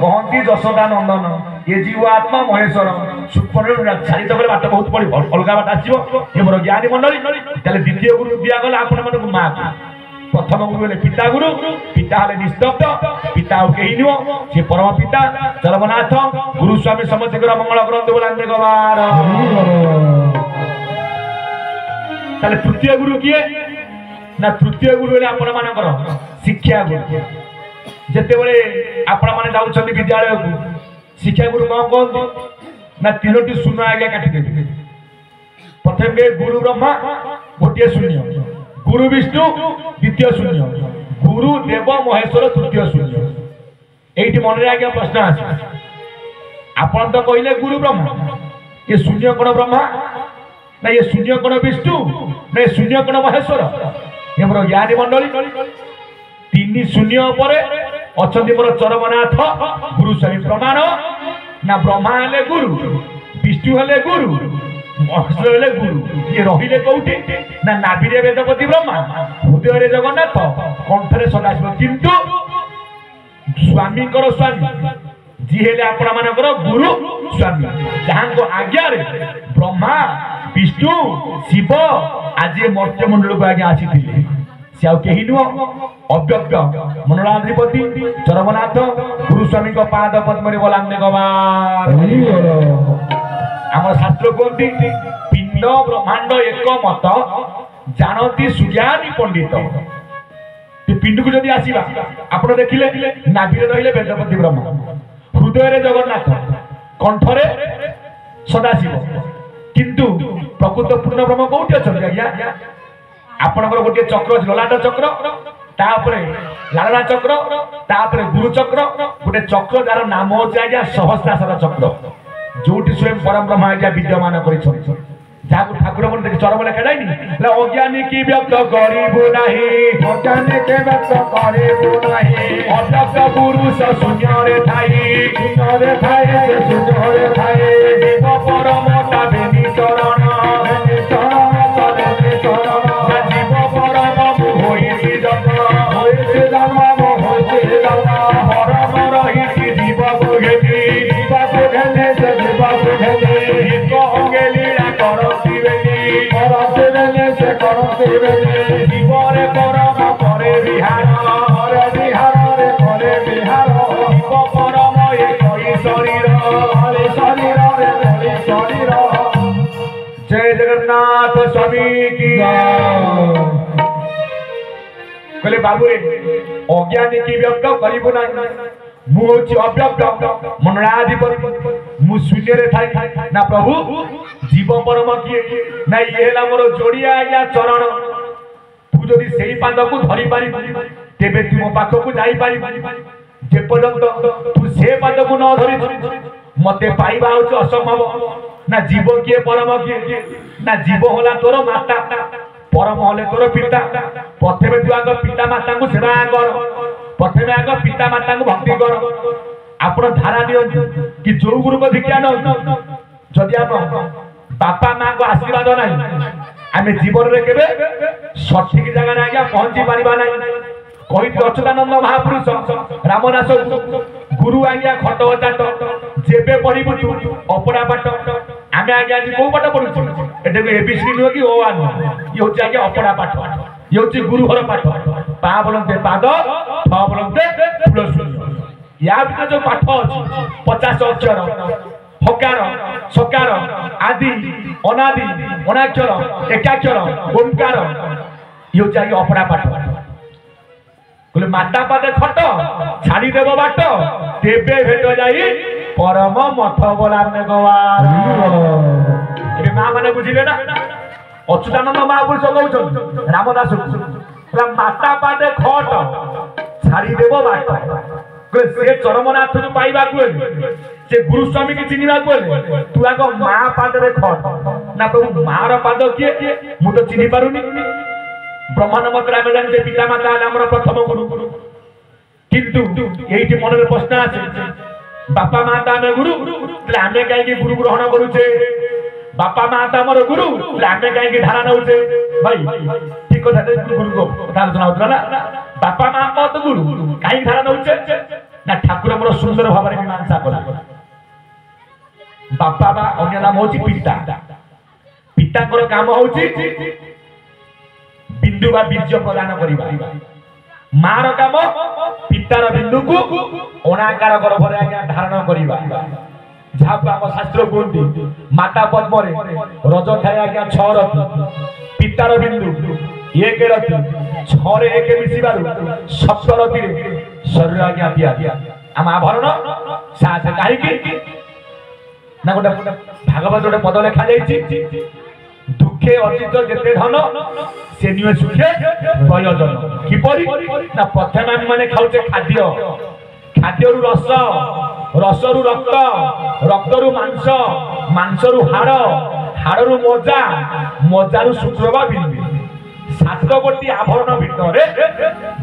कहती यशोदा नंदन ये जीव आत्मा महेश्वर सुखर छाड़ी तो बात बहुत पड़ी अलग बात आसो ये मोर ज्ञानी मंडली द्वितीय गुरु दिगला आपण मानक माँ प्रथम गुरु हेले पिता गुरु पिता हेले निस्तब्ध पिता आउ कहीं नुह सी परम पिता जलमनाथ गुरु स्वामी समस्त मंगल करते बोला गवार ताले तृतीय गुरु किए ना तृतीय गुरु हेले आपण मानकर शिक्षा गुरु जिते बड़े आपण मैंने जाऊँ विद्यालय को शिक्षा गुरु कौन कहते ना तीनोटी शून्य आज्ञा काटिदेवे प्रथम गुरु ब्रह्मा गोटे शून्य गुरु विष्णु द्वितीय शून्य गुरु देव महेश्वर तृतीय शून्य ये मन आज्ञा प्रश्न आस आपण तो कहले गुरु ब्रह्मा ये शून्य कौन ब्रह्मा ना ये शून्य कौन विष्णु ना ये शून्य कौन महेश्वर ये मोर ज्ञानी मंडली तीन शून्य पर अच्छा मोर चरमनाथ गुरु स्वामी प्रमाण ना ब्रह्मा हेले गुरु विष्णु हेले गुरु महेश्वर हेले गुरु ये रहिले कौटी ना नाभिरे वेदपति ब्रह्मा हृदय जगन्नाथ कंठरे सदाशिव किंतु स्वामी स्वामी जी हेले आपण मानकर गुरु स्वामी जहां आज्ञा ब्रह्मा विष्णु शिव आज मर्त्य मंडल को आज्ञा आसी कहीं नुह अव्यक्त मंडलाधिपति चरमनाथ गुरुस्वामी पाद पद्म बोलांदे गवार आम शास्त्र कहती पिंड ब्रह्मांड एक मत जानती सुज्ञानी पंडित पिंड को जदि आसवा आप देखिले नाभिरे रहिले वेदपति ब्रह्मा हृदय जगन्नाथ कंठरे सदाशिव किंतु प्रकृत पूर्ण ब्रह्म कौटी अच्छा आज्ञा आपणकर गोटे चक्र ललाट चक्र तापरे लालना चक्र तापरे गुरु चक्र गोटे चक्र जार नाम होची आज्ञा सहस्रासर चक्र जोटी स्वयं परम ब्रह्म आज्ञा विद्यमान करिछन जाको ठाकुर मन देखि चरम लेखा जाइनी ल अज्ञानी की व्यक्त करिबो नाही अज्ञानी के व्यक्त करिबो नाही अव्यक्त पुरुष शून्य रे थाई से शून्य रे थाई जीव परम ताबेनी चरण जीवरे परम करे विहार रे करे विहार जीव परम एक शरीर रे शरीर जय जगन्नाथ स्वामी की कहले बाबू रे अज्ञानी की व्यक्त करिबो ना मु होची अव्यक्त मंडलाधिपति मु शून्य रे थाई ना प्रभु जीव परम किए ना ये हेला मोर जोड़िया आज्ञा चरण तू जदि सेही पाद को धरि पारि तेबे तू मो पाख को जाई पारि जे पर्यंत तू से पाद को न धरि मते पाइबा होची असंभव ना जीव किए परम किए ना जीव होला तोर माता परम होले तोर पिता प्रथमे तू आग पिता माता को सेवा कर प्रथमे आग पिता माता को भक्ति कर आपण धारा दियो कि जो गुरु को दीक्षा न जदि आप बापा माँ को आशीर्वाद ना आम जीवन में केवे सठिक जगह आज्ञा पहुंची पारिबा ना कही अच्युतानंद महापुरुष रामदास गुरु आज्ञा खट चाट जेबे पढ़ू तू अपड़ा पाठ आम आज्ञा आज कौ पाठ पढ़ु एटे एबीसी नुह कि ओ आ नुह ये हूँ आज्ञा अपड़ा पाठ ये हूँ गुरुहर पाठ पा बोलते पाद ठ बोलते फूल या भीतर जो पाठ अच्छी 50 अक्षर हकार सकार आदि अनादि अनाक्षर एकाक्षर ओंकार ये हूँ अपड़ा पाठ बोले माता पादे खट छाड़ी देव बाट तेबे भेट जाई परम मठ बोलाने गवार माँ मैंने बुझे ना अच्युतानंद महापुरुष कहते रामदास माता पादे खट छाड़ी देव बाट से चरमनाथ जो पाइबा से गुरुस्वामी की चिन्हवा तू आग माँ पादे खट ना प्रभु माँ पाद किए मुझे चिन्ह पारुनी ब्रह्मांड मात्र आम जानते पिता माता आम प्रथम गुरु किंतु ये मन में प्रश्न आसे बापा माता आम गुरु आम कहीं गुरु ग्रहण करुचे बापा माता आम गुरु आम कहीं धारा नौचे भाई ठीक कथा गुरु को कथा आलोचना होता ना बापा माँ तो गुरु कहीं धारा नौचे ना ठाकुर मोर सुंदर भाव में मीमांसा कला बापा बा अन्य नाम होची पिता पिता को काम होची बिंदु बा बीज प्रदान करिबा मार काम पितार बिंदु को अनाकार गर्भरे आज्ञा धारण करिबा जहाँ को आम शास्त्र कहते माता पद्म रज थाए आज्ञा 6 रति पितार बिंदु 1 रति 6 रे 1 मिसिबार 7 रति शरीर आज्ञा दिया आम आभरण साहस कहीं ना गोटे भागवत गोटे पद लेखा जाइए दुखे अर्जित जेते धन से निये सुखे प्रयोजन किपरि ना प्रथम आम माने खाउचे खाद्य खाद्यरु रस रसरु रक्त रक्तरु मांस मांसरु हाड़ हाड़रु मजा मजारु शुक्रवा बिंदु 7 आभरण भितर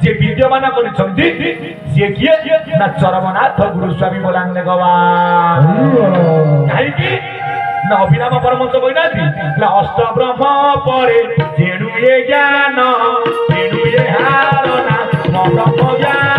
जे विद्यमान करिसंती से किए ना चरमनाथ गुरुस्वामी बोलांग भगवान काई कि ना अभिराम परमहंस कहनाथि ना अष्ट ब्रह्म परे जेणु ये ज्ञान जेणु ये हारना ब्रह्म ज्ञान